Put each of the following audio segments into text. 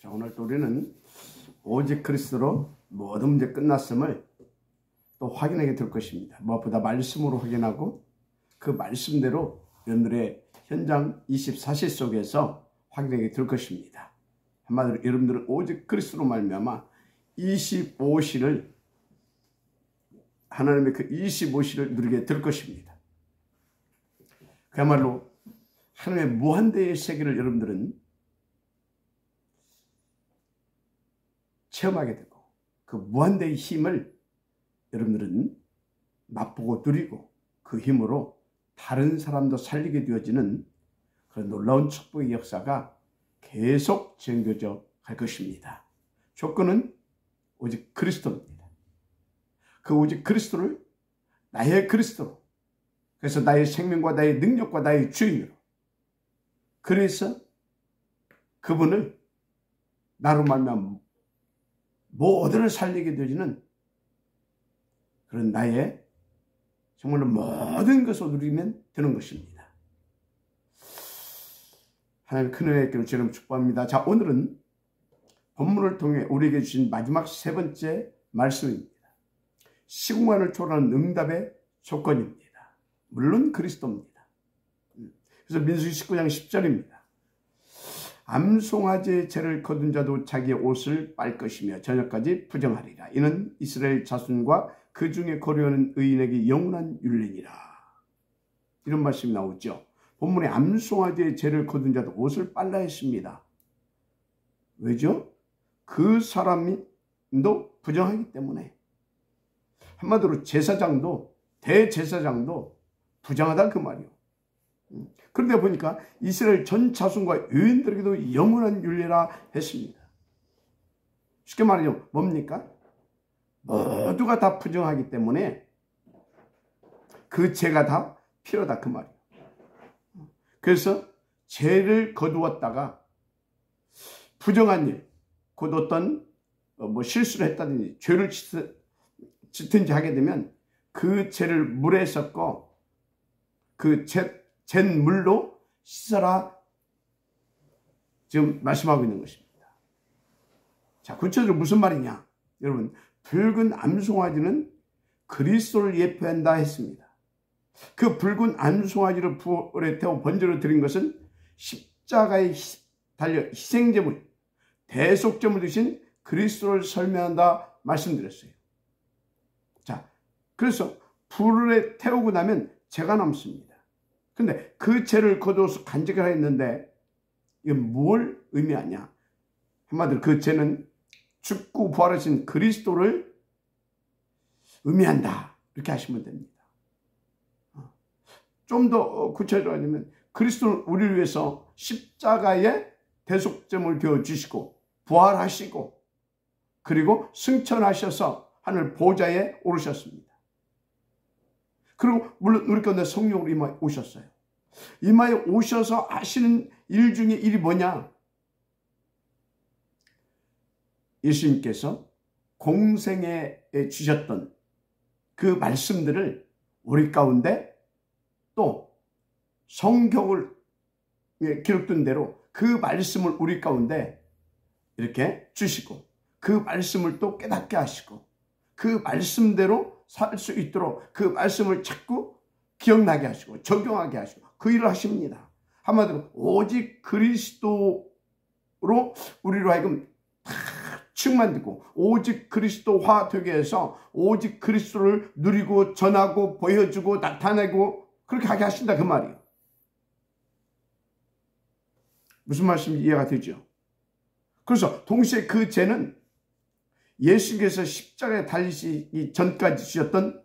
자, 오늘 또 우리는 오직 그리스도로 모든 문제 끝났음을 또 확인하게 될 것입니다. 무엇보다 말씀으로 확인하고 그 말씀대로 여러분들의 현장 24시 속에서 확인하게 될 것입니다. 한마디로 여러분들은 오직 그리스도로 말미암아 25시를 하나님의 그 25시를 누리게 될 것입니다. 그야말로 하나님의 무한대의 세계를 여러분들은 체험하게 되고 그 무한대의 힘을 여러분들은 맛보고 누리고 그 힘으로 다른 사람도 살리게 되어지는 그런 놀라운 축복의 역사가 계속 진행되어져 갈 것입니다. 조건은 오직 그리스도입니다. 그 오직 그리스도를 나의 그리스도로, 그래서 나의 생명과 나의 능력과 나의 주인으로, 그래서 그분을 나로 말미암아 모두를 살리게 되어지는 그런 나의 정말로 모든 것을 누리면 되는 것입니다. 하나님 큰 은혜의 길을 주님 축복합니다. 자, 오늘은 본문을 통해 우리에게 주신 마지막 세 번째 말씀입니다. 시공간을 초월하는 응답의 조건입니다. 물론 그리스도입니다. 그래서 민수기 19장 10절입니다. 암송아지의 죄를 거둔 자도 자기의 옷을 빨 것이며 저녁까지 부정하리라. 이는 이스라엘 자손과 그 중에 거류하는 의인에게 영원한 율례니라. 이런 말씀이 나오죠. 본문에 암송아지의 죄를 거둔 자도 옷을 빨라 했습니다. 왜죠? 그 사람도 부정하기 때문에. 한마디로 제사장도, 대제사장도 부정하다 그 말이요. 그런데 보니까 이스라엘 전 자손과 유인들에게도 영원한 율례라 했습니다. 쉽게 말하면 뭡니까? 모두가 다 부정하기 때문에 그 죄가 다 필요하다 그 말이에요. 그래서 죄를 거두었다가 부정한 일, 곧 어떤 실수를 했다든지 죄를 짓든지 하게 되면 그 죄를 물에 섞어 그 잰 물로 씻어라 지금 말씀하고 있는 것입니다. 자, 구체적으로 무슨 말이냐? 여러분, 붉은 암송아지는 그리스도를 예표한다 했습니다. 그 붉은 암송아지를 불에 태워 번제로 드린 것은 십자가에 달려 희생제물, 대속제물 되신 그리스도를 설명한다 말씀드렸어요. 자, 그래서 불에 태우고 나면 죄가 남습니다. 근데 그 죄를 거두어서 간직을 했는데 이게 뭘 의미하냐? 한마디로 그 죄는 죽고 부활하신 그리스도를 의미한다. 이렇게 하시면 됩니다. 좀 더 구체적으로 하면 그리스도는 우리를 위해서 십자가에 대속점을 되어주시고 부활하시고 그리고 승천하셔서 하늘 보좌에 오르셨습니다. 그리고 물론 우리 가운데 성령으로 임하여 오셨어요. 임하여 오셔서 하시는 일 중에 일이 뭐냐? 예수님께서 공생에 주셨던 그 말씀들을 우리 가운데 또 성경을 기록된 대로 그 말씀을 우리 가운데 이렇게 주시고 그 말씀을 또 깨닫게 하시고 그 말씀대로 살 수 있도록 그 말씀을 자꾸 기억나게 하시고 적용하게 하시고 그 일을 하십니다. 한마디로 오직 그리스도로 우리로 하여금 다 충만되고 오직 그리스도화 되게 해서 오직 그리스도를 누리고 전하고 보여주고 나타내고 그렇게 하게 하신다 그 말이에요. 무슨 말씀인지 이해가 되죠? 그래서 동시에 그 죄는 예수께서 십자가에 달리시기 전까지 주셨던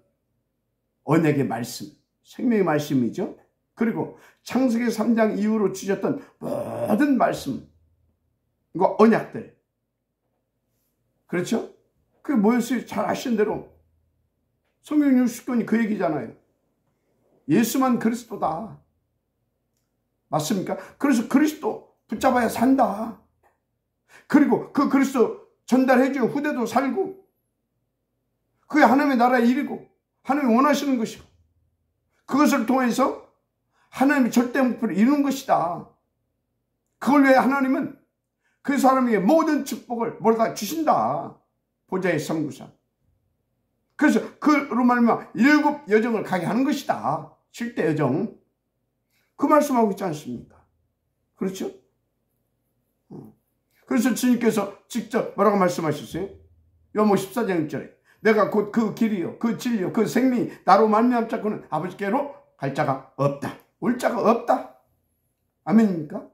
언약의 말씀, 생명의 말씀이죠. 그리고 창세기 3장 이후로 주셨던 모든 말씀과 언약들. 그렇죠? 그게 뭐였어요? 잘 아시는 대로 성경 60권이 그 얘기잖아요. 예수만 그리스도다. 맞습니까? 그래서 그리스도 붙잡아야 산다. 그리고 그 그리스도 전달해주고 후대도 살고 그게 하나님의 나라의 일이고 하나님이 원하시는 것이고 그것을 통해서 하나님의 절대 목표를 이루는 것이다. 그걸 위해 하나님은 그 사람에게 모든 축복을 모두 주신다. 보좌의 선구자. 그래서 그로 말미암아 7 여정을 가게 하는 것이다. 7대 여정. 그 말씀하고 있지 않습니까? 그렇죠? 그래서 주님께서 직접 뭐라고 말씀하셨어요? 요한복음 14장 1절에 내가 곧 그 길이요 그 진리요 그 생명이 나로 말미암자고는 아버지께로 갈 자가 없다. 올 자가 없다. 아멘입니까?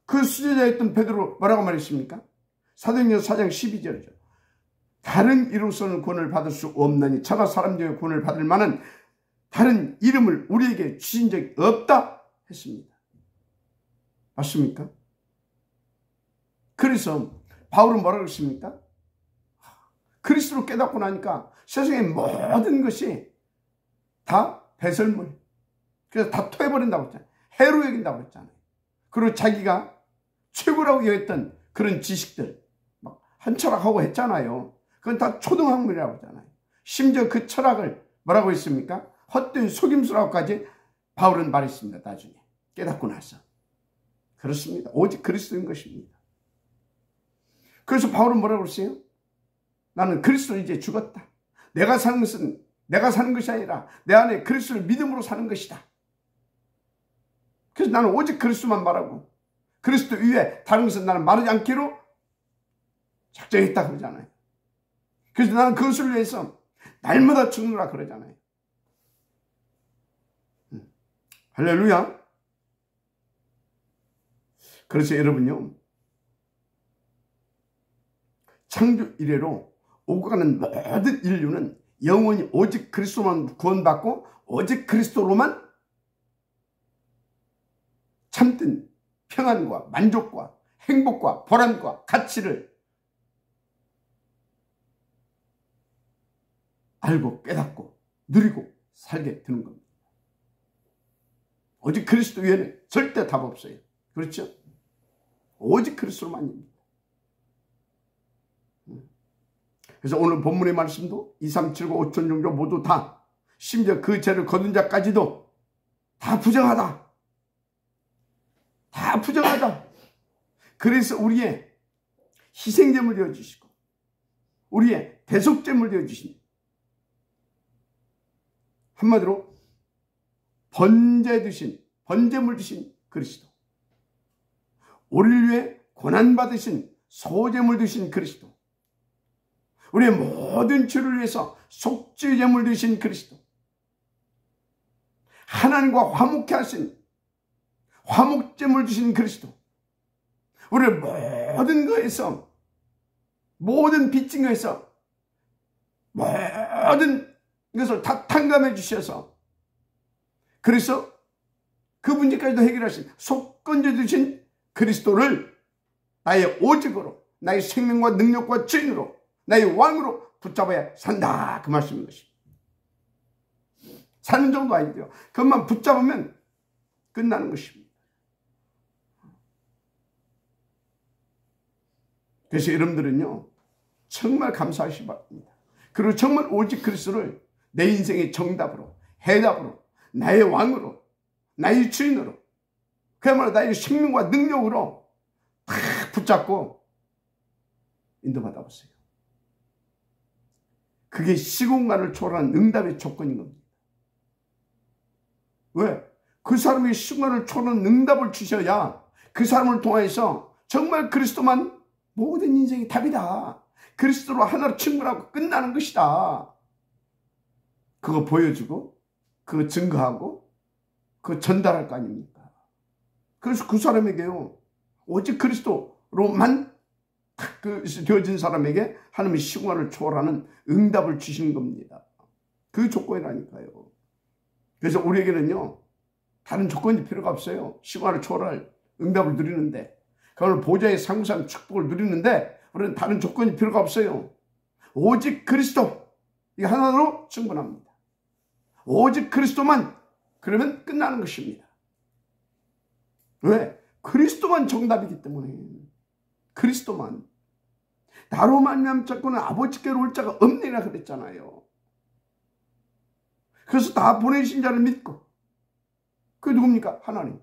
그 수제자였던 베드로 뭐라고 말했습니까? 사도행전 4장 12절이죠. 다른 이로서는 구원을 받을 수 없나니 저가 사람 중에 구원을 받을 만한 다른 이름을 우리에게 주신 적이 없다 했습니다. 맞습니까? 그래서 바울은 뭐라고 했습니까? 그리스도로 깨닫고 나니까 세상의 모든 것이 다 배설물. 그래서 다 토해버린다고 했잖아요. 해로 여긴다고 했잖아요. 그리고 자기가 최고라고 여겼던 그런 지식들 막 한철학하고 했잖아요. 그건 다 초등학문이라고 했잖아요. 심지어 그 철학을 뭐라고 했습니까? 헛된 속임수라고까지 바울은 말했습니다. 나중에 깨닫고 나서. 그렇습니다. 오직 그리스도인 것입니다. 그래서 바울은 뭐라고 그랬어요? 나는 그리스도는 이제 죽었다. 내가 사는 것은 내가 사는 것이 아니라 내 안에 그리스도를 믿음으로 사는 것이다. 그래서 나는 오직 그리스도만 말하고 그리스도 위에 다른 것은 나는 말하지 않기로 작정했다 그러잖아요. 그래서 나는 그것을 위해서 날마다 죽느라 그러잖아요. 할렐루야. 그래서 여러분요, 창조 이래로 오고 가는 모든 인류는 영원히 오직 그리스도만 구원받고 오직 그리스도로만 참된 평안과 만족과 행복과 보람과 가치를 알고 깨닫고 누리고 살게 되는 겁니다. 오직 그리스도 위에는 절대 답 없어요. 그렇죠? 오직 그리스도만입니다. 그래서 오늘 본문의 말씀도 2, 3, 7, 5, 5천 종교 모두 다 심지어 그 죄를 거둔 자까지도 다 부정하다. 다 부정하다. 그래서 우리의 희생제물 되어주시고 우리의 대속제물 되어주신 한마디로 번제물 드신 그리스도, 우리를 위해 고난받으신 소제물 드신 그리스도, 우리의 모든 죄를 위해서 속죄제물 되신 그리스도, 하나님과 화목케 하신 화목제물 주신 그리스도, 우리를 모든 거에서 모든 빚진 거에서 모든 것을 다 탕감해 주셔서 그래서 그 문제까지도 해결하신 속건져 주신 그리스도를 나의 오직으로 나의 생명과 능력과 주인으로 나의 왕으로 붙잡아야 산다 그 말씀인 것입니다. 사는 정도 아니고요. 그것만 붙잡으면 끝나는 것입니다. 그래서 여러분들은요 정말 감사하시기 바랍니다. 그리고 정말 오직 그리스도를 내 인생의 정답으로 해답으로 나의 왕으로 나의 주인으로 그야말로 나의 생명과 능력으로 다 붙잡고 인도받아 보세요. 그게 시공간을 초월하는 응답의 조건인 겁니다. 왜? 그 사람이 시공간을 초월하는 응답을 주셔야 그 사람을 통해서 정말 그리스도만 모든 인생이 답이다. 그리스도로 하나로 충분하고 끝나는 것이다. 그거 보여주고 그거 증거하고 그거 전달할 거 아닙니까? 그래서 그 사람에게요 오직 그리스도로만 되어진 사람에게 하나님의 시공간을 초월하는 응답을 주시는 겁니다. 그 조건이라니까요. 그래서 우리에게는요 다른 조건이 필요가 없어요. 시공간을 초월할 응답을 누리는데 그걸 보좌의 상수한 축복을 누리는데 우리는 다른 조건이 필요가 없어요. 오직 그리스도 이 하나로 충분합니다. 오직 그리스도만 그러면 끝나는 것입니다. 왜? 그리스도만 정답이기 때문에. 그리스도만. 나로 말미암자고는 아버지께로 올 자가 없느니라 그랬잖아요. 그래서 다 보내신 자를 믿고 그게 누굽니까? 하나님.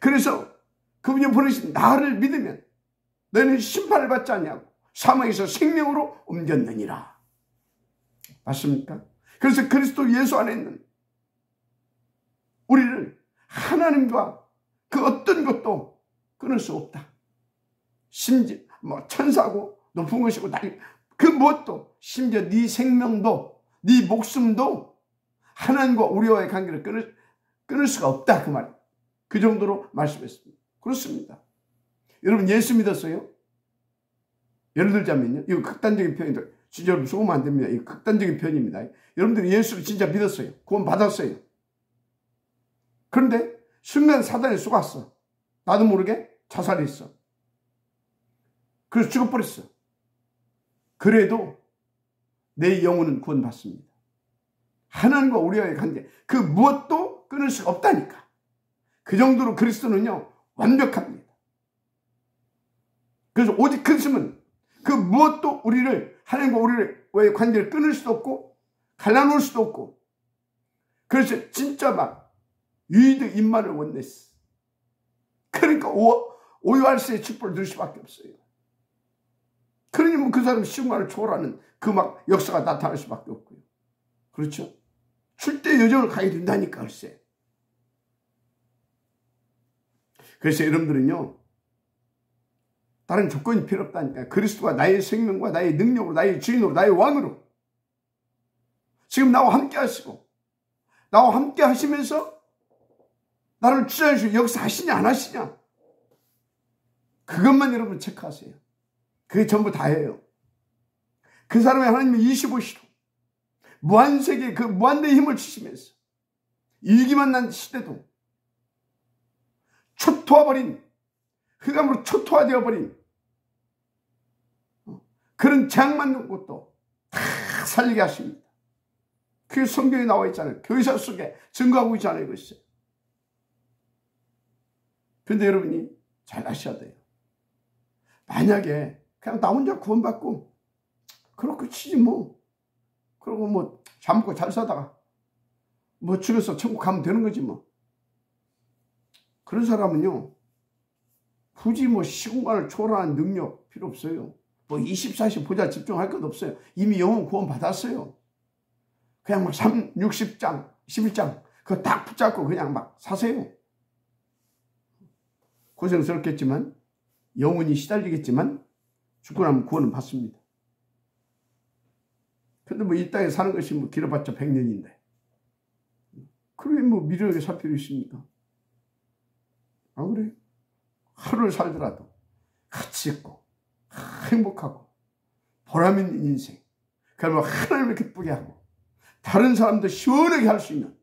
그래서 그분이 보내신 나를 믿으면 너희는 심판을 받지 아니하고 사망에서 생명으로 옮겼느니라. 맞습니까? 그래서 그리스도 예수 안에 있는 우리를 하나님과 그 어떤 것도 끊을 수 없다. 심지어 천사고 높은 것이고 그 무엇도, 심지어 네 생명도 네 목숨도 하나님과 우리와의 관계를 끊을 수가 없다. 그 말. 그 정도로 말씀했습니다. 그렇습니다. 여러분 예수 믿었어요? 예를 들자면요, 이거 극단적인 표현들, 진짜 여러분 속으면 안 됩니다. 이거 극단적인 표현입니다. 여러분들이 예수를 진짜 믿었어요. 구원 받았어요. 그런데 순간 사단이 쏘았어. 나도 모르게 자살했어. 그래서 죽어버렸어. 그래도 내 영혼은 구원받습니다. 하나님과 우리와의 관계, 그 무엇도 끊을 수가 없다니까. 그 정도로 그리스도는요 완벽합니다. 그래서 오직 그리스도는 그 무엇도 우리를, 하나님과 우리와의 관계를 끊을 수도 없고 갈라놓을 수도 없고, 그래서 진짜 막 유이드 임만을 원냈어. 그러니까 오유할세의 축복을 누릴 수밖에 없어요. 그러니 뭐 그 사람은 시공간을 초월하는 그 막 역사가 나타날 수밖에 없고요. 그렇죠? 출대 여정을 가게 된다니까, 글쎄. 그래서 여러분들은요, 다른 조건이 필요 없다니까요. 그리스도가 나의 생명과 나의 능력으로, 나의 주인으로, 나의 왕으로 지금 나와 함께 하시고, 나와 함께 하시면서 나를 주장하시고 역사하시냐 안 하시냐, 그것만 여러분 체크하세요. 그게 전부 다예요. 그 사람의 하나님의 25시로 무한세계에 그 무한대의 힘을 주시면서 일기만 난 시대도 초토화버린, 흑암으로 초토화되어버린 그런 재앙만 것도 다 살리게 하십니다. 그게 성경에 나와 있잖아요. 교회사 속에 증거하고 있잖아요. 이것이. 그런데 여러분이 잘 아셔야 돼요. 만약에 그냥 나 혼자 구원받고 그렇게 치지 뭐, 그러고 뭐 잘 먹고 잘 사다가 뭐 죽여서 천국 가면 되는 거지 뭐, 그런 사람은요 굳이 뭐 시공간을 초월하는 능력 필요 없어요. 뭐 24시 보자 집중할 것도 없어요. 이미 영혼 구원 받았어요. 그냥 막 60장 11장 그거 딱 붙잡고 그냥 막 사세요. 고생스럽겠지만, 영혼이 시달리겠지만 죽고 나면 구원은 받습니다. 근데 뭐 이 땅에 사는 것이 뭐 길어봤자 100년인데 그러게 뭐 미련하게 살 필요 있습니까? 안 그래요? 하루를 살더라도 가치 있고 행복하고 보람 있는 인생, 그러면 하나님을 기쁘게 하고 다른 사람도 시원하게 할 수 있는,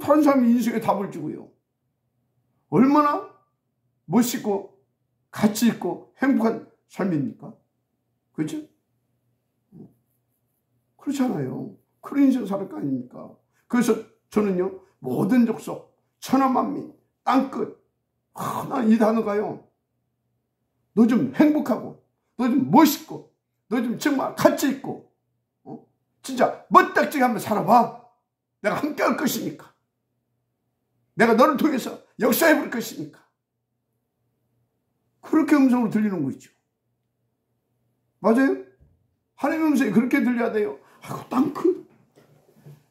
다른 사람이 인생에 답을 주고요, 얼마나 멋있고 가치 있고 행복한 삶입니까? 그렇죠? 그렇잖아요. 그런 인생 살 거 아닙니까? 그래서 저는요, 모든 족속, 천하만민, 땅끝, 나 이 단어가요, 너 좀 행복하고, 너 좀 멋있고, 너 좀 정말 가치 있고, 진짜 멋딱지게 한번 살아봐. 내가 함께 할 것이니까. 내가 너를 통해서 역사해 볼 것이니까. 그렇게 음성으로 들리는 거 있죠. 맞아요? 하나님의 음성이 그렇게 들려야 돼요. 아이고, 땅큰,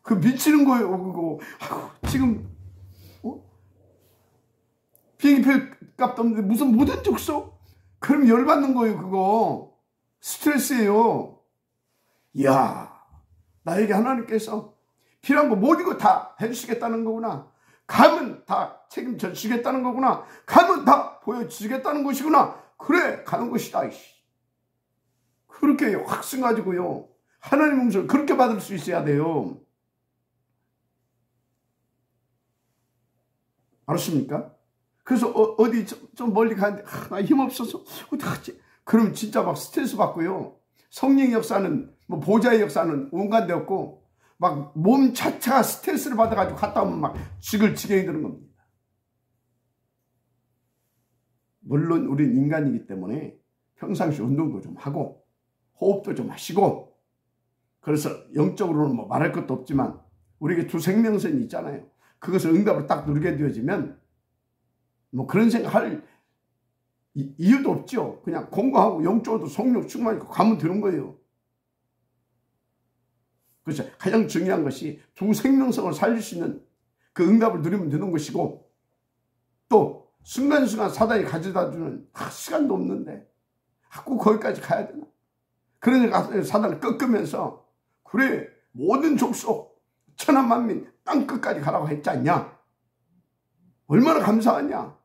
그 미치는 거예요, 그거. 아이고, 지금, 비행기표 값도 없는데 무슨 모든 족속? 그럼 열받는 거예요, 그거. 스트레스예요. 이야, 나에게 하나님께서 필요한 거 모든 거 다 해주시겠다는 거구나. 가면 다 책임져 주시겠다는 거구나. 가면 다 보여주시겠다는 것이구나. 그래, 가는 것이다. 그렇게 확신 가지고요, 하나님의 음성을 그렇게 받을 수 있어야 돼요. 알았습니까? 그래서 어디 좀 멀리 가는데 나 힘없어서 어떡하지? 그러면 진짜 막 스트레스 받고요. 성령의 역사는, 뭐 보좌의 역사는 온갖 데 없고, 막 몸 자체가 스트레스를 받아가지고 갔다 오면 막 죽을 지경이 드는 겁니다. 물론 우린 인간이기 때문에 평상시 운동도 좀 하고 호흡도 좀 하시고, 그래서 영적으로는 뭐 말할 것도 없지만 우리에게 두 생명선이 있잖아요. 그것을 응답으로 딱 누리게 되어지면 뭐 그런 생각할 이유도 없죠. 그냥 공부하고 영적으로도 성령 충만이고 가면 되는 거예요. 그렇죠. 가장 중요한 것이 두 생명성을 살릴 수 있는 그 응답을 누리면 되는 것이고, 또 순간순간 사단이 가져다주는 시간도 없는데 꼭 거기까지 가야 되나. 그러니까 사단을 꺾으면서 그래 모든 족속 천하만민 땅끝까지 가라고 했지 않냐. 얼마나 감사하냐.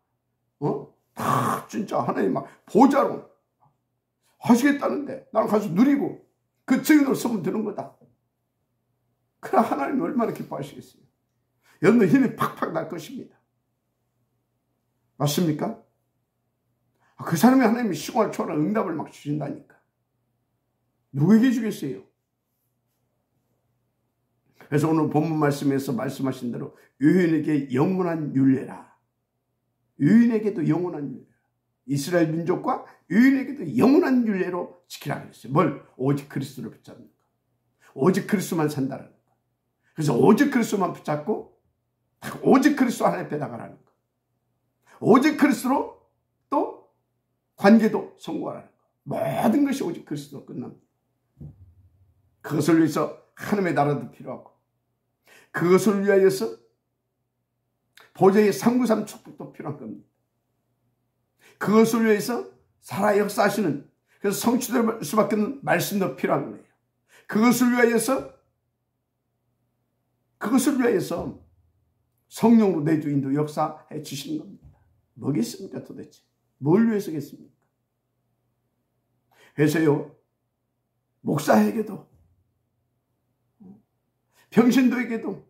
다 진짜 하나님 막 보좌로 하시겠다는데 나는 가서 누리고 그 증인으로 서면 되는 거다. 그래 하나님이 얼마나 기뻐하시겠어요. 여러분들 힘이 팍팍 날 것입니다. 맞습니까? 그 사람이 하나님이 시공을 초월한 응답을 막 주신다니까. 누구에게 주겠어요? 그래서 오늘 본문 말씀에서 말씀하신 대로 유인에게 영원한 율례라. 유인에게도 영원한 율례. 이스라엘 민족과 유인에게도 영원한 율례로 지키라 그랬어요. 뭘? 오직 그리스도를 붙잡는 것. 오직 그리스도만 산다는 것. 그래서 오직 그리스도만 붙잡고 오직 그리스도 하나님 앞에 나가라는 것. 오직 그리스도로 또 관계도 성공하라는 것. 모든 것이 오직 그리스도로 끝납니다. 그것을 위해서 하나님의 나라도 필요하고, 그것을 위하여서 보좌의 393 축복도 필요한 겁니다. 그것을 위해서 살아 역사하시는, 그래서 성취될 수밖에 없는 말씀도 필요한 거예요. 그것을 위하여서 성령으로 내 주인도 역사해 주시는 겁니다. 뭐겠습니까 도대체? 뭘 위해서겠습니까? 그래서요, 목사에게도 병신도에게도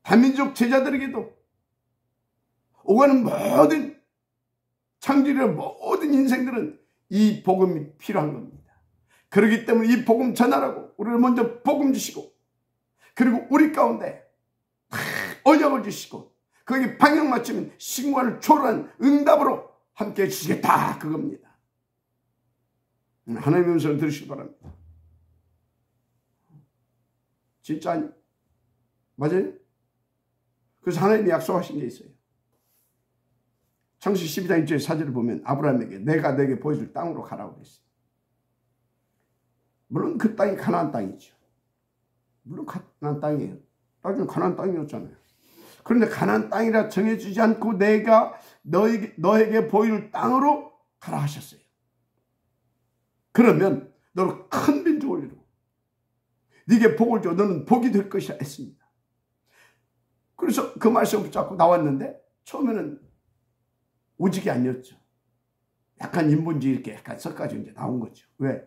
다민족 제자들에게도 오가는 모든 창조의 모든 인생들은 이 복음이 필요한 겁니다. 그렇기 때문에 이 복음 전하라고 우리를 먼저 복음 주시고, 그리고 우리 가운데 언약을 주시고, 거기 방향 맞추면 신관을 초월한 응답으로 함께 해주시겠다 그겁니다. 하나님의 음성을 들으시기 바랍니다. 진짜 아니? 맞아요? 그래서 하나님이 약속하신 게 있어요. 창세기 12장 1절 4절을 보면 아브라함에게 내가 내게 보여줄 땅으로 가라고 그랬어요. 물론 그 땅이 가나안 땅이죠. 물론 가나안 땅이에요. 나중에 가나안 땅이었잖아요. 그런데 가나안 땅이라 정해주지 않고 내가 너에게 보일 땅으로 가라 하셨어요. 그러면 너를 큰 민족을 이루고 네게 복을 줘 너는 복이 될 것이라 했습니다. 그래서 그 말씀을 붙잡고 나왔는데 처음에는 오직이 아니었죠. 약간 인본주의 이렇게 약간 섞어가지고 이제 나온 거죠. 왜?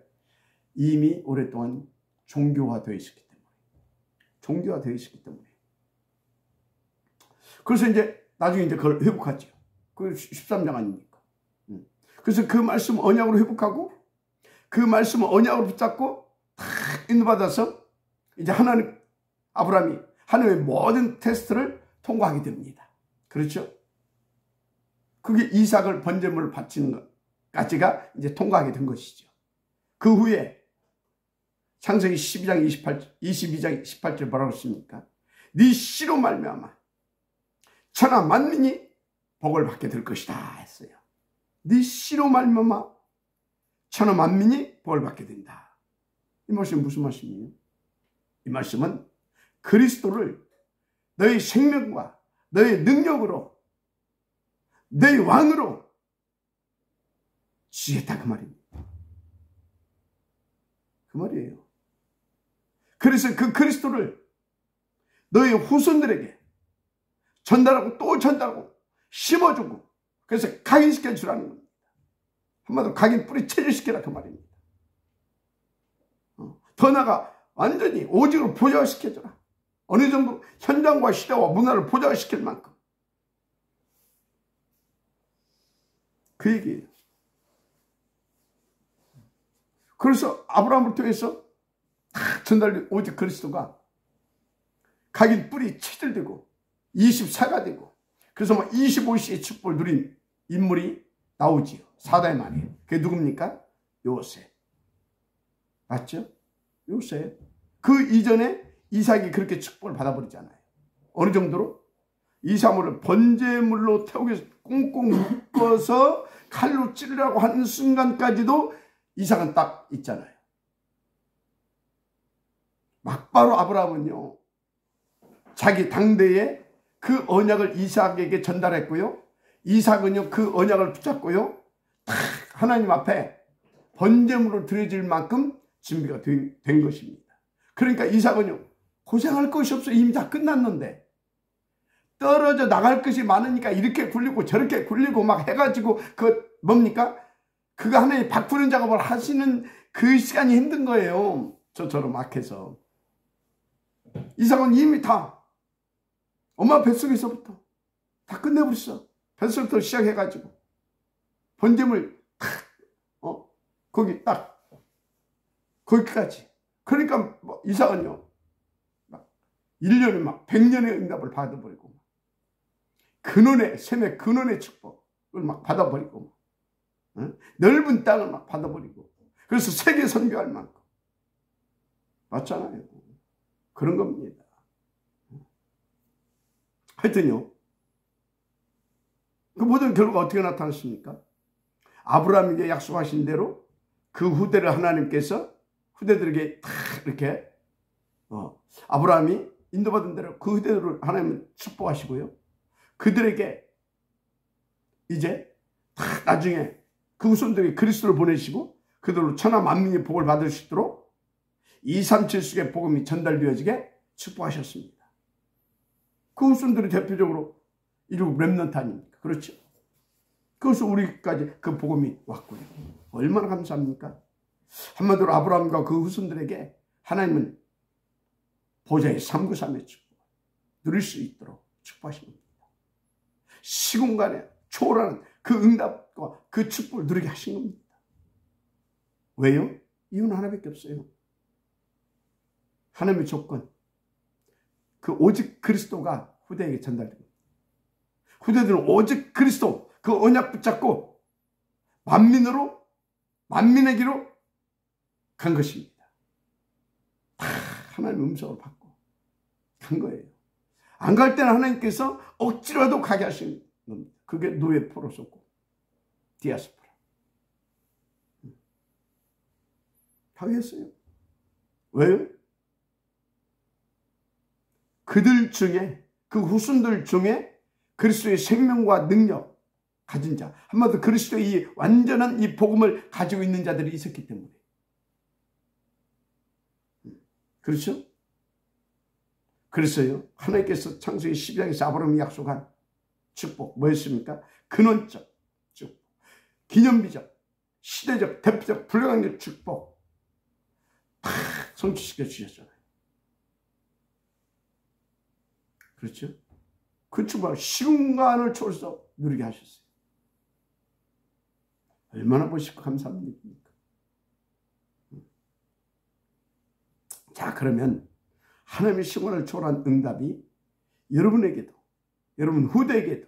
이미 오랫동안 종교화되어 있었기 때문에. 종교화되어 있었기 때문에. 그래서 이제 나중에 이제 그걸 회복하죠. 그 13장 아닙니까? 그래서 그 말씀 언약으로 회복하고 그 말씀 언약으로 붙잡고 다 인도받아서 이제 하나님, 아브라함이 하나님의 모든 테스트를 통과하게 됩니다. 그렇죠? 그게 이삭을 번제물을 바치는 것까지가 이제 통과하게 된 것이죠. 그 후에 창세기 22장 18절 뭐라고 했습니까? 네 씨로 말미암아 천하 만민이 복을 받게 될 것이다 했어요. 네 씨로 말미암아 천하 만민이 복을 받게 된다. 이 말씀은 무슨 말씀이에요? 이 말씀은 그리스도를 너의 생명과 너의 능력으로 너의 왕으로 주겠다 그 말입니다. 그 말이에요. 그래서 그 그리스도를 너의 후손들에게 전달하고 또 전달하고 심어주고 그래서 각인시켜 주라는 겁니다. 한마디로 각인 뿌리 체질시키라 그 말입니다. 더 나아가 완전히 오직으로 보좌시켜줘라. 어느 정도 현장과 시대와 문화를 보좌시킬 만큼. 그 얘기예요. 그래서 아브라함을 통해서 다 전달된 오직 그리스도가 각인 뿌리 체질되고 24가 되고 그래서 막 25시의 축복을 누린 인물이 나오지요. 사다의 말이에요. 그게 누굽니까? 요셉. 맞죠? 요셉. 그 이전에 이삭이 그렇게 축복을 받아버리잖아요. 어느 정도로? 이삭을 번제물로 태우기 위해서 꽁꽁 묶어서 칼로 찌르려고 하는 순간까지도 이삭은 딱 있잖아요. 막바로 아브라함은요, 자기 당대에 그 언약을 이삭에게 전달했고요. 이삭은요, 그 언약을 붙잡고요, 딱 하나님 앞에 번제물로 드려질 만큼 준비가 된 것입니다. 그러니까 이삭은요, 고생할 것이 없어. 이미 다 끝났는데 떨어져 나갈 것이 많으니까 이렇게 굴리고 저렇게 굴리고 막 해가지고 뭡니까? 그거 하나의 바꾸는 작업을 하시는 그 시간이 힘든 거예요. 저처럼 막 해서. 이삭은 이미 다 엄마 뱃속에서부터 다 끝내버렸어. 뱃속부터 시작해가지고 번제물 거기 딱 거기까지. 그러니까 이삭은요, 막 1년에 막 100년의 응답을 받아버리고, 근원의 샘의 근원의 축복을 막 받아버리고, 넓은 땅을 막 받아버리고, 그래서 세계 선교할 만큼. 맞잖아요. 그런 겁니다. 하여튼요, 그 모든 결과가 어떻게 나타났습니까? 아브라함에게 약속하신 대로 그 후대를 하나님께서 후대들에게 다 이렇게 아브라함이 인도받은 대로 그 후대를 하나님은 축복하시고요. 그들에게 이제 다 나중에 그 후손들에게 그리스도를 보내시고 그들로 천하 만민이 복을 받을 수 있도록 237숙의 복음이 전달되어지게 축복하셨습니다. 그 후손들이 대표적으로 일곱 렘넌트 아닙니까? 그렇죠? 그래서 우리까지 그 복음이 왔고요. 얼마나 감사합니까? 한마디로 아브라함과 그 후손들에게 하나님은 보좌의 393의 축복 누릴 수 있도록 축복하신 겁니다. 시공간에 초월하는 그 응답과 그 축복을 누리게 하신 겁니다. 왜요? 이유는 하나밖에 없어요. 하나님의 조건, 그 오직 그리스도가 후대에게 전달됩니다. 후대들은 오직 그리스도 그 언약 붙잡고 만민에게로 간 것입니다. 다 하나님의 음성을 받고 간 거예요. 안 갈 때는 하나님께서 억지로라도 가게 하신 겁니다. 그게 노예 포로소고 디아스포라. 가게 했어요. 왜요? 그들 중에, 그 후손들 중에 그리스도의 생명과 능력 가진 자, 한마디로 그리스도의 이 완전한 이 복음을 가지고 있는 자들이 있었기 때문에. 그렇죠? 그래서요, 하나님께서 창세기 12장에서 아브라함이 약속한 축복 뭐였습니까? 근원적 축복, 기념비적, 시대적, 대표적, 불가항력 축복 다 성취시켜 주셨잖아요. 그렇죠? 그 축복을 시공간을 초월해서 누리게 하셨어요. 얼마나 보시고 감사합니까? 자, 그러면 하나님의 시공간을 초월한 응답이 여러분에게도, 여러분 후대에게도,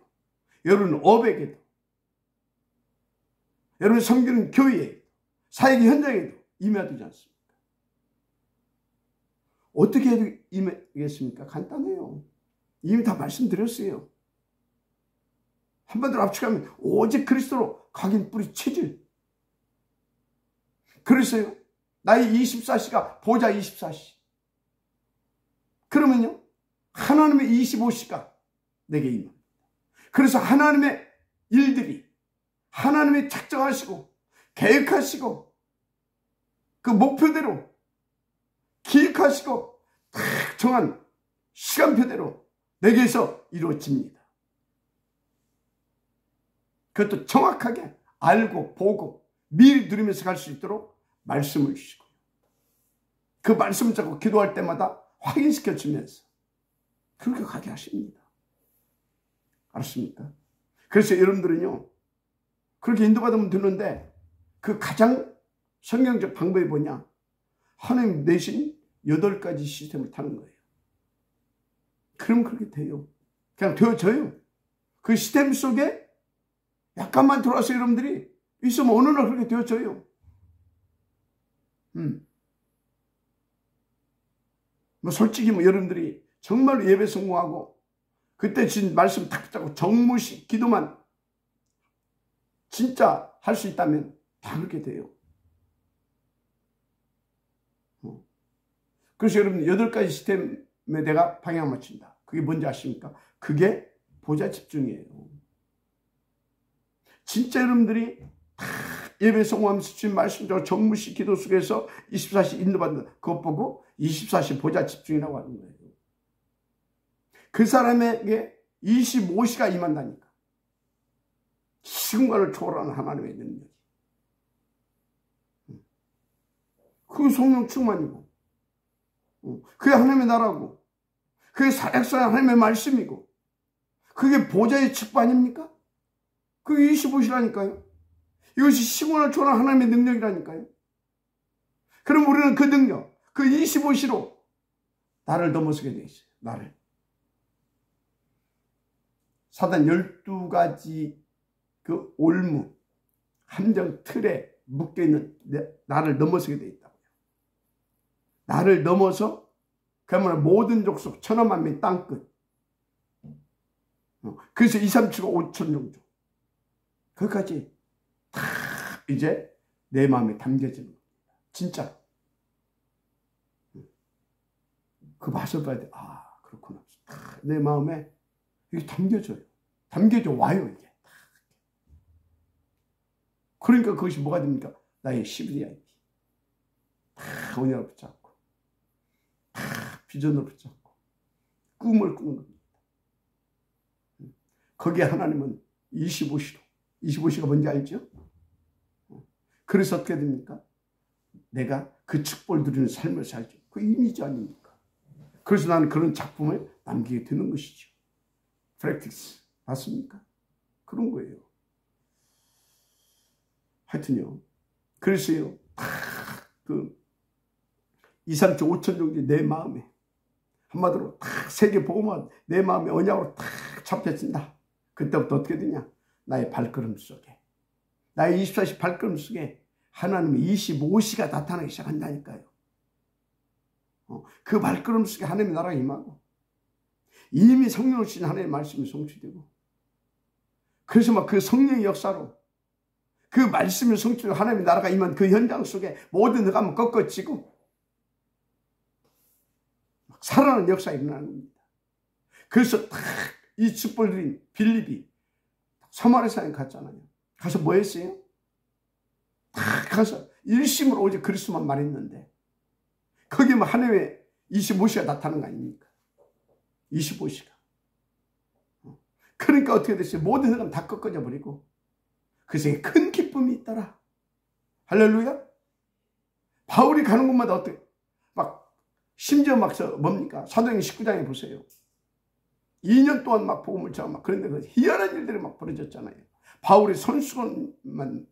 여러분 업에게도, 여러분 섬기는 교회에, 사역 현장에도 임해야 되지 않습니까? 어떻게 해도 임하겠습니까? 간단해요. 이미 다 말씀드렸어요. 한마디로 압축하면 오직 그리스도로 각인 뿌리 체질. 그래서요, 나의 24시가 보좌 24시. 그러면요, 하나님의 25시가 내게 임합니다. 그래서 하나님의 일들이 하나님의 작정하시고 계획하시고 그 목표대로 기획하시고 딱 정한 시간표대로 내게서 이루어집니다. 그것도 정확하게 알고 보고 미리 누리면서 갈 수 있도록 말씀을 주시고 그 말씀을 잡고 기도할 때마다 확인시켜 주면서 그렇게 가게 하십니다. 알았습니까? 그래서 여러분들은요, 그렇게 인도받으면 되는데 그 가장 성경적 방법이 뭐냐? 하나님 내신 8가지 시스템을 타는 거예요. 그럼 그렇게 돼요. 그냥 되어져요. 그 시스템 속에 약간만 들어와서 여러분들이 있으면 어느 날 그렇게 되어져요. 솔직히 여러분들이 정말로 예배 성공하고 그때 진 말씀 탁 잡고 정무식 기도만 진짜 할 수 있다면 다 그렇게 돼요. 그래서 여러분 8가지 시스템에 내가 방향 맞춘다. 그게 뭔지 아십니까? 그게 보좌 집중이에요. 진짜 여러분들이 다 예배 성공하면서 주님 말씀대로 정무시 기도 속에서 24시 인도받는 그것 보고 24시 보좌 집중이라고 하는 거예요. 그 사람에게 25시가 임한다니까. 시간을 초월하는 하나님의 능력이. 그게 성령 충만이고, 그게 하나님의 나라고, 그게 사역사의 하나님의 말씀이고, 그게 보좌의 직분 아닙니까? 그게 25시라니까요. 이것이 시간을 초월하는 하나님의 능력이라니까요. 그럼 우리는 그 능력, 그 25시로 나를 넘어서게 돼 있어요. 나를. 사단 12가지 그 올무, 함정 틀에 묶여있는 나를 넘어서게 돼 있다고요. 나를 넘어서 그야말로 모든 족속 천하만민 땅끝. 그래서 2, 3, 7, 5천 정도. 거기까지 다 이제 내 마음에 담겨지는 겁니다. 진짜. 그 맛을 봐야 돼. 아, 그렇구나. 다 내 마음에 이게 담겨져요. 담겨져 와요, 이게. 그러니까 그것이 뭐가 됩니까? 나의 CVIP. 다 언약을 붙잡고, 다 비전을 붙잡고, 꿈을 꾸는 겁니다. 거기에 하나님은 25시로. 25시가 뭔지 알죠? 그래서 어떻게 됩니까? 내가 그 축복을 누리는 삶을 살죠. 그 이미지 아닙니까? 그래서 나는 그런 작품을 남기게 되는 것이죠. 프랙티스. 맞습니까? 그런 거예요. 하여튼요. 그래서요. 그 2, 3, 5천 정도 내 마음에 한마디로 다 세계 보고만 내 마음에 언약으로 다 잡혀진다. 그때부터 어떻게 되냐? 나의 발걸음 속에, 나의 24시 발걸음 속에 하나님의 25시가 나타나기 시작한다니까요. 그 발걸음 속에 하나님의 나라가 임하고 이미 성령을 주신 하나님의 말씀이 성취되고, 그래서 막 그 성령의 역사로 그 말씀이 성취되고 하나님의 나라가 임한 그 현장 속에 모든 흑암은 꺾어지고 막 살아나는 역사가 일어나는 겁니다. 그래서 딱 이 축복을 드린 빌립이 사마리아에 갔잖아요. 가서 뭐 했어요? 딱 가서 일심으로 오직 그리스도만 말했는데 거기에 뭐 하나님의 25시가 나타나는 거 아닙니까? 25시가. 그러니까 어떻게 됐어요? 모든 사람 다 꺾어져 버리고 그 생에 큰 기쁨이 있더라. 할렐루야. 바울이 가는 곳마다 어떻게 막 심지어 막 뭡니까? 사도행전 19장에 보세요. 2년 동안 막 복음을 전하고 막 그런데 그 희한한 일들이 막 벌어졌잖아요. 바울의 손수건만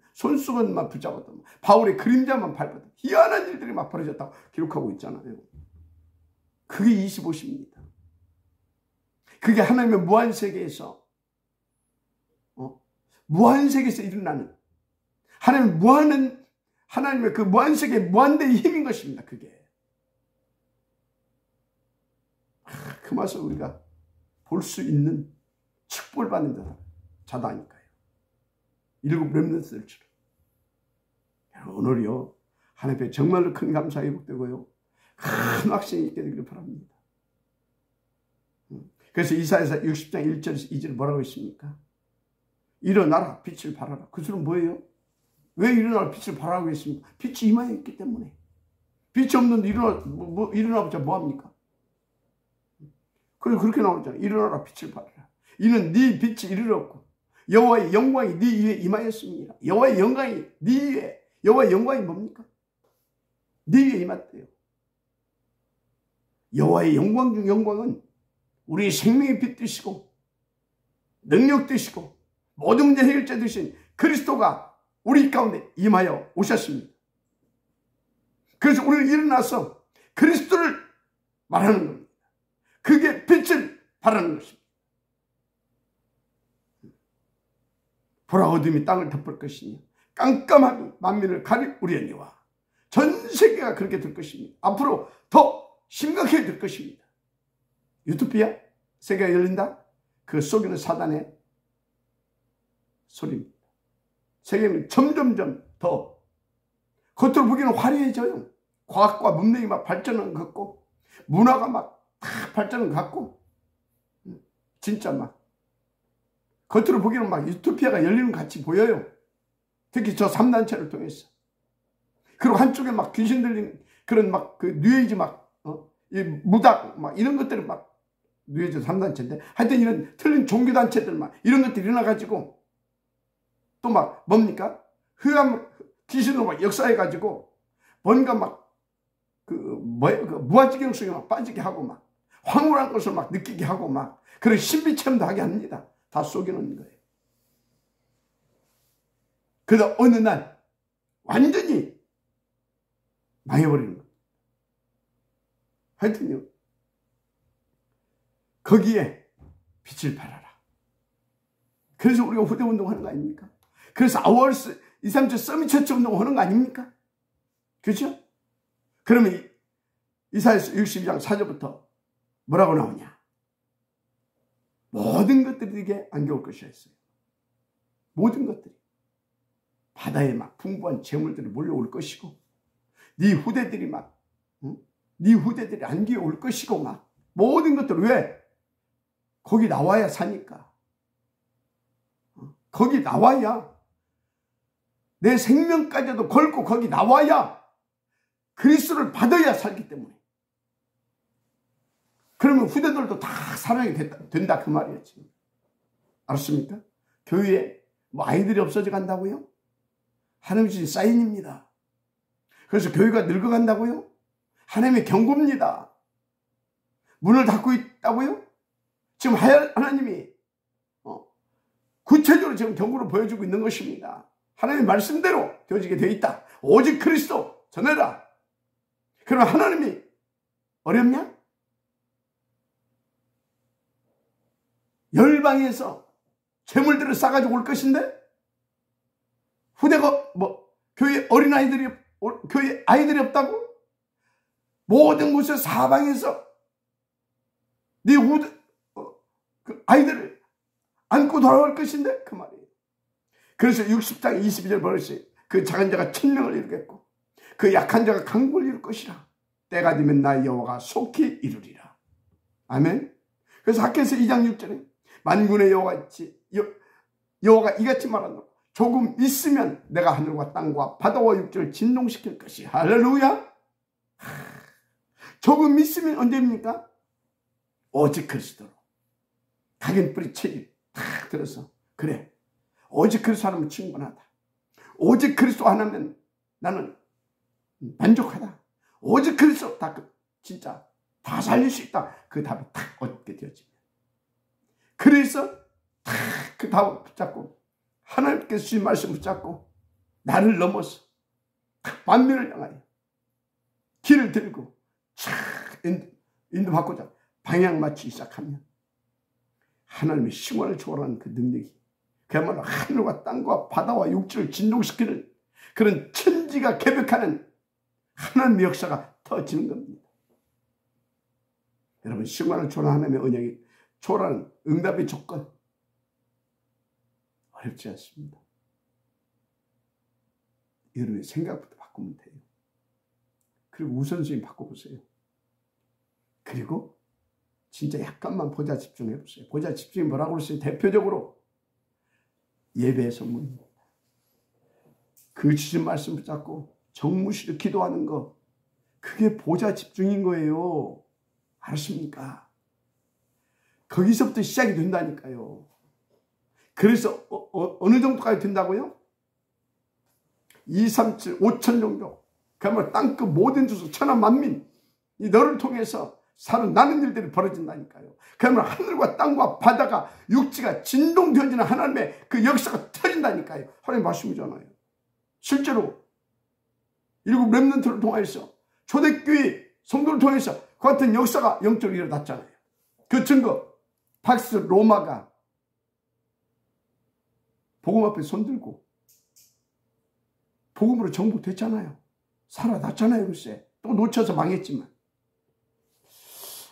붙잡았던, 바울의 그림자만 밟았던 희한한 일들이 막 벌어졌다고 기록하고 있잖아요. 그게 25시입니다. 그게 하나님의 무한세계에서 무한세계에서 일어나는 하나님의 그 무한세계 무한대의 힘인 것입니다. 그게 그 맛을 우리가 볼 수 있는 축복을 받는 자다니까요. 7 렘넌트들처럼. 오늘이요 하나님 앞에 정말로 큰 감사 회복되고요 큰 확신이 있게 되기를 바랍니다. 그래서 이사야서 60장 1절에서 2절 뭐라고 했습니까? 일어나라 빛을 발하라. 그 소리는 뭐예요? 왜 일어나라 빛을 발하라고 했습니까? 빛이 임하여 있기 때문에. 빛이 없는데 일어나보자 뭐합니까? 그래서 그렇게 나오잖아요. 일어나라 빛을 발하라. 이는 네 빛이 이르렀고 여호와의 영광이 네 위에 임하였습니다. 여호와의 영광이 네 위에, 여호와의 영광이 뭡니까? 네 위에 임했대요. 여호와의 영광 중 영광은 우리의 생명의 빛 되시고 능력 되시고 모든 문제 해결자 되신 그리스도가 우리 가운데 임하여 오셨습니다. 그래서 우리는 일어나서 그리스도를 말하는 겁니다. 그게 빛을 발하는 것입니다. 보라 어둠이 땅을 덮을 것이니 깜깜함이 만민을 가릴 우리언니와. 전 세계가 그렇게 될 것입니다. 앞으로 더 심각하게 될 것입니다. 유토피아 세계가 열린다. 그 속에는 사단의 소리입니다. 세계는 점점점 더 겉으로 보기에는 화려해져요. 과학과 문명이 막 발전하는 것 같고 문화가 막 다 발전하는 것 같고 진짜 막 겉으로 보기에는 막 유토피아가 열리는 것 같이 보여요. 특히 저 3단체를 통해서. 그리고 한쪽에 막 귀신 들린 그런 막 그 뉴에이지 막 이 무당 막 이런 것들이 막 뉴에이지 3단체인데 하여튼 이런 틀린 종교단체들 막 이런 것들이 일어나가지고 또 막 뭡니까? 흑암 귀신으로 막 역사해가지고 뭔가 막 그 무아지경 속에 막 빠지게 하고 막 황홀한 것을 막 느끼게 하고 막 그런 신비 체험도 하게 합니다. 다 속여놓는 거예요. 그러다 어느 날 완전히 망해버리는 거예요. 하여튼요. 거기에 빛을 발하라. 그래서 우리가 후대운동하는 거 아닙니까? 그래서 아워스 237 서밋 처치 운동하는 거 아닙니까? 그렇죠? 그러면 이사야서 62장 4절부터 뭐라고 나오냐? 모든 것들이 네게 안겨올 것이라 했어요. 모든 것들이. 바다에 막 풍부한 재물들이 몰려올 것이고 네 후대들이 막 네 후대들이 안겨올 것이고 막 모든 것들. 왜? 거기 나와야 사니까. 거기 나와야 내 생명까지도 걸고 거기 나와야 그리스도를 받아야 살기 때문에. 그러면 후대들도 다 사랑이 된다 그 말이에요. 지금. 알았습니까? 교회에 뭐 아이들이 없어져 간다고요? 하나님 주신 사인입니다. 그래서 교회가 늙어간다고요? 하나님의 경고입니다. 문을 닫고 있다고요? 지금 하나님이 구체적으로 지금 경고를 보여주고 있는 것입니다. 하나님의 말씀대로 되어지게 되어 있다. 오직 그리스도 전해라. 그럼 하나님이 어렵냐? 열방에서 재물들을 싸가지고 올 것인데 후대가 뭐 교회 어린아이들이 교회 아이들이 없다고? 모든 곳에 사방에서 네 후대 그 아이들을 안고 돌아올 것인데 그 말이에요. 그래서 60장 22절 버릇이 그 작은 자가 천명을 이루겠고 그 약한 자가 강국을 이룰 것이라. 때가 되면 나 여호와가 속히 이루리라. 아멘. 그래서 학개서 2장 6절에 만군의 여호와가 이같이 말한다. 조금 있으면 내가 하늘과 땅과 바다와 육지를 진동시킬 것이. 할렐루야. 조금 있으면 언제입니까? 오직 그리스도로 각인 뿌리 체질 탁 들어서 그래 오직 그리스도 하나면 충분하다. 오직 그리스도 하나면 나는 만족하다. 오직 그리스도 다 진짜 다 살릴 수 있다. 그 답이 탁 얻게 되어집니다. 그래서 탁 그 답을 붙잡고 하나님께서 주신 말씀 붙잡고 나를 넘어서 만민을 향하여 길을 들고 촥 인도받고자 방향 맞추기 시작하면 하나님의 시간을 초월하는 그 능력이 그야말로 하늘과 땅과 바다와 육지를 진동시키는 그런 천지가 개벽하는 하나님의 역사가 터지는 겁니다. 여러분 시간을 초월하는 하나님의 은혜이 초월하는 응답의 조건 어렵지 않습니다. 여러분의 생각부터 바꾸면 돼요. 그리고 우선순위 바꿔보세요. 그리고 진짜 약간만 보좌 집중해보세요. 보좌 집중이 뭐라고 그랬어요? 대표적으로 예배의 선물입니다. 그 주신 말씀 붙잡고 정무실을 기도하는 거 그게 보좌 집중인 거예요. 알았습니까? 거기서부터 시작이 된다니까요. 그래서 어느 정도까지 된다고요? 2, 3, 7, 5천 정도. 그야말로 땅끝 모든 주소 천하 만민 이 너를 통해서 살아나는 일들이 벌어진다니까요. 그야말로 하늘과 땅과 바다가 육지가 진동되어지는 하나님의 그 역사가 터진다니까요. 하나님 말씀이잖아요. 실제로 일곱 렘넌트를 통해서 초대교회 성도를 통해서 그 같은 역사가 영적으로 일어났잖아요. 그 증거 박스 로마가 복음 앞에 손들고 복음으로 정복됐잖아요. 살아났잖아요. 글쎄 또 놓쳐서 망했지만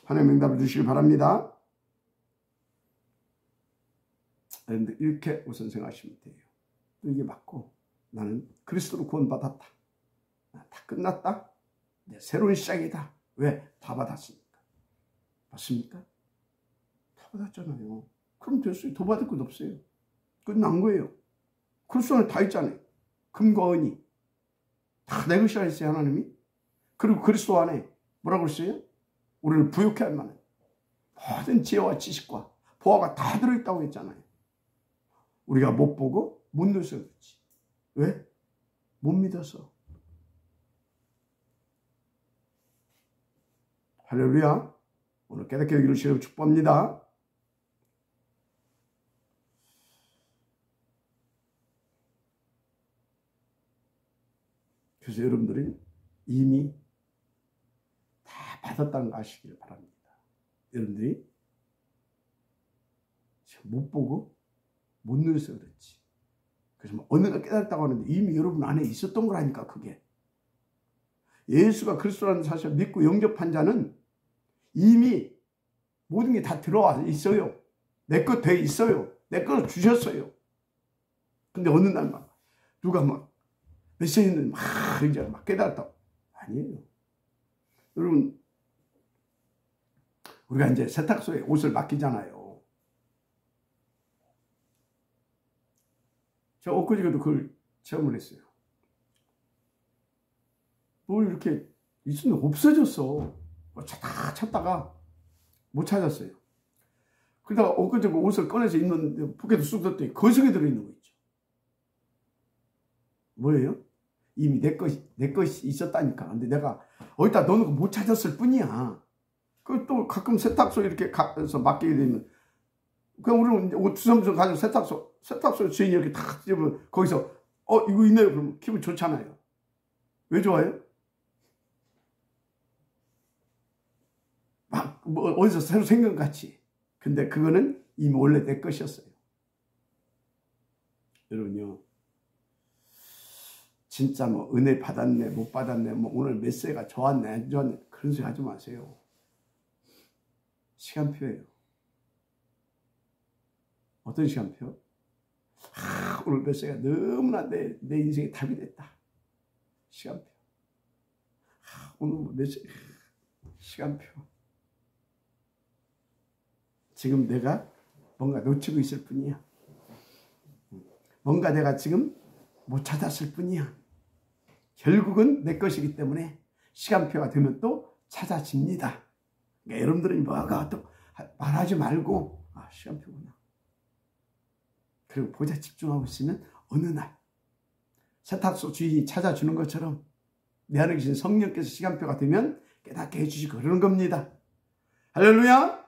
하나님 응답을 주시길 바랍니다. 여러분들 이렇게 우선 생각하시면 돼요. 또 이게 맞고 나는 그리스도로 구원받았다. 다 끝났다. 네, 새로운 시작이다. 왜? 다 받았으니까. 맞습니까? 다 받았잖아요. 그럼 됐어요. 더 받을 것 없어요. 끝난 거예요. 그리스도 안에 다 있잖아요. 금과 은이 다 내 것이라 했어요, 하나님이. 그리고 그리스도 안에 뭐라고 했어요? 우리를 부욕해 할 만한 모든 지혜와 지식과 보화가 다 들어있다고 했잖아요. 우리가 못 보고 못 넣어서 그렇지. 왜? 못 믿어서. 할렐루야. 오늘 깨닫게 여기를 주여 축복합니다. 그래서 여러분들이 이미 다 받았다는 거 아시기를 바랍니다. 여러분들이 못 보고 못 누려서 그렇지. 그래서 뭐 어느 날 깨달았다고 하는데 이미 여러분 안에 있었던 거라니까. 그게 예수가 그리스도라는 사실을 믿고 영접한 자는 이미 모든 게 다 들어와 있어요. 내 것 돼 있어요. 내 것을 주셨어요. 근데 어느 날 막 누가 막 메시지는 막 이제 막 깨달았다고. 아니에요. 여러분, 우리가 이제 세탁소에 옷을 맡기잖아요. 제가 엊그제도 그걸 체험을 했어요. 뭘 이렇게 있었는데 없어졌어. 찾다가 못 찾았어요. 그러다가 엊그제 그 옷을 꺼내서 입는데 포켓에 쑥 뒀더니 그 속에 들어있는 거 있죠. 뭐예요? 이미 내 것이 있었다니까. 근데 내가 어디다 넣어놓고 못 찾았을 뿐이야. 그 또 가끔 세탁소 이렇게 가서 맡기게 되면 그냥 우리는 옷 주섬주섬 가지고 세탁소 주인이 이렇게 탁 집으면 거기서 이거 있네요. 그러면 기분 좋잖아요. 왜 좋아요? 막 뭐 어디서 새로 생긴 것 같이. 근데 그거는 이미 원래 내 것이었어요. 여러분요, 진짜 뭐 은혜 받았네 못 받았네 뭐 오늘 메시지가 좋았네 안 좋았네 그런 소리 하지 마세요. 시간표예요. 어떤 시간표? 오늘 메시지가 너무나 내 인생의 답이 됐다. 시간표. 오늘 뭐 메시지 시간표. 지금 내가 뭔가 놓치고 있을 뿐이야. 뭔가 내가 지금 못 찾았을 뿐이야. 결국은 내 것이기 때문에 시간표가 되면 또 찾아집니다. 그러니까 여러분들은 뭐가 또 말하지 말고 시간표구나. 그리고 보자 집중하고 있으면 어느 날 세탁소 주인이 찾아주는 것처럼 내 안에 계신 성령께서 시간표가 되면 깨닫게 해주시고 그러는 겁니다. 할렐루야.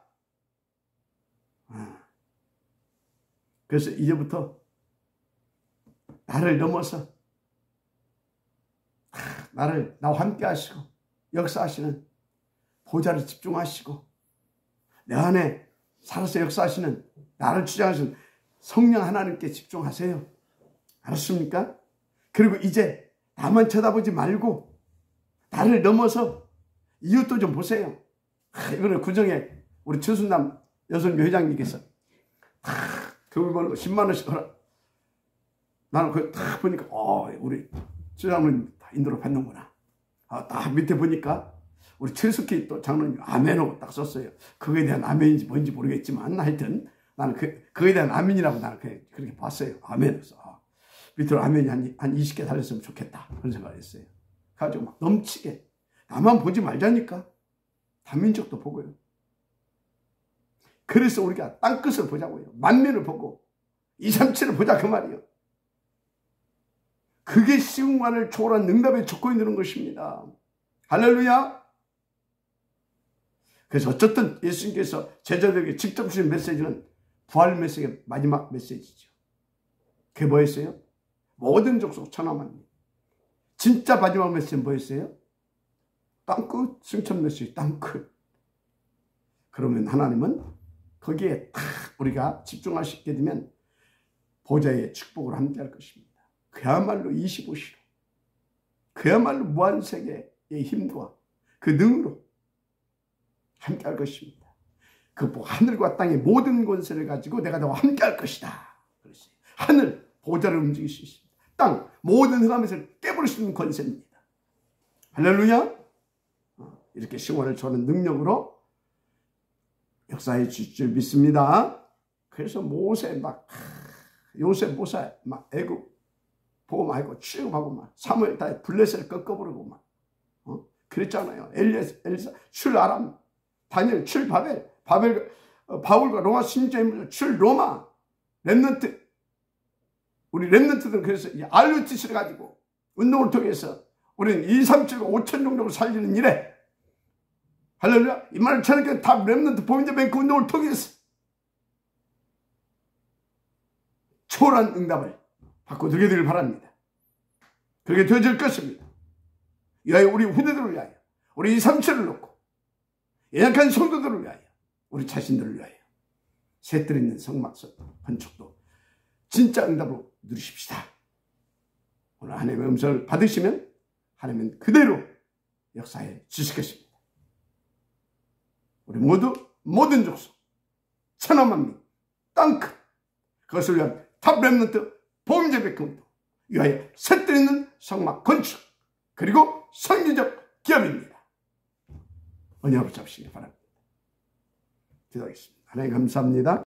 그래서 이제부터 나를 넘어서 나와 함께 하시고 역사하시는 보좌를 집중하시고 내 안에 살아서 역사하시는 나를 주장하시는 성령 하나님께 집중하세요. 알았습니까? 그리고 이제 나만 쳐다보지 말고 나를 넘어서 이웃도 좀 보세요. 이번에 구정에 우리 최순남 여성교 회장님께서 그걸 벌고 10만 원씩 하라. 나는 그걸 딱 보니까 우리 주장님 다 인도로 받는구나. 딱 밑에 보니까 우리 최숙희 또 장로님 아멘하고 딱 썼어요. 그거에 대한 아멘인지 뭔지 모르겠지만 하여튼 나는 그거에 대한 아멘이라고 나는 그렇게 봤어요. 아멘에서 밑으로 아멘이 한 20개 달렸으면 좋겠다 그런 생각을 했어요. 가지고 막 넘치게 나만 보지 말자니까 다민족도 보고요. 그래서 우리가 땅끝을 보자고요. 만면을 보고 237을 보자 그 말이에요. 그게 시공간을 초월한 응답의 조건이 되는 것입니다. 할렐루야. 그래서 어쨌든 예수님께서 제자들에게 직접 주신 메시지는 부활 메시지의 마지막 메시지죠. 그게 뭐였어요? 모든 족속 천하만. 진짜 마지막 메시지는 뭐였어요? 땅끝 승천 메시지 땅끝. 그러면 하나님은 거기에 딱 우리가 집중할 수 있게 되면 보좌의 축복을 함께 할 것입니다. 그야말로 25시로 그야말로 무한세계의 힘과 그 능으로 함께 할 것입니다. 그 하늘과 땅의 모든 권세를 가지고 내가 너와 함께 할 것이다. 그렇지. 하늘 보좌를 움직일 수 있습니다. 땅 모든 흑암에서 깨버릴 수 있는 권세입니다. 할렐루야. 이렇게 시공간을 저는 능력으로 역사해 주실 줄 믿습니다. 그래서 요셉 모세 막 애굽 보고 말고 취급하고 막 사무엘 다 블레셋을 꺾어버리고 막 그랬잖아요. 엘리사 출 아람, 다니엘 출 바벨, 바울과 로마 신자입니다. 출 로마, 렘넌트. 우리 렘넌트들은 그래서 이 RUTC를 가지고 운동을 통해서 우리는 2, 3, 7, 5천 정도로 살리는 일에 할렐루야. 이 말을 전하게 다 렘넌트 보인드 뱅크 운동을 통해서 초월한 응답을 받고 되게 되길 바랍니다. 그렇게 되어질 것입니다. 위하여 우리 후대들을 위하여, 우리 2, 3, 7을 놓고 연약한 성도들을 위하여, 우리 자신들을 위하여 새뜰 있는 성막 건축도 진짜 응답으로 누리십시다. 오늘 하나님의 음성을 받으시면 하나님은 그대로 역사해 주실 것입니다. 우리 모두 모든 족속 천하만민 땅끝 그것을 위한 탑 렘넌트 보험제백금도 위하여 새뜰 있는 성막 건축 그리고 성리적 기업입니다. 언약을 잡으시기 바랍니다. 기도하겠습니다. 하나님 감사합니다.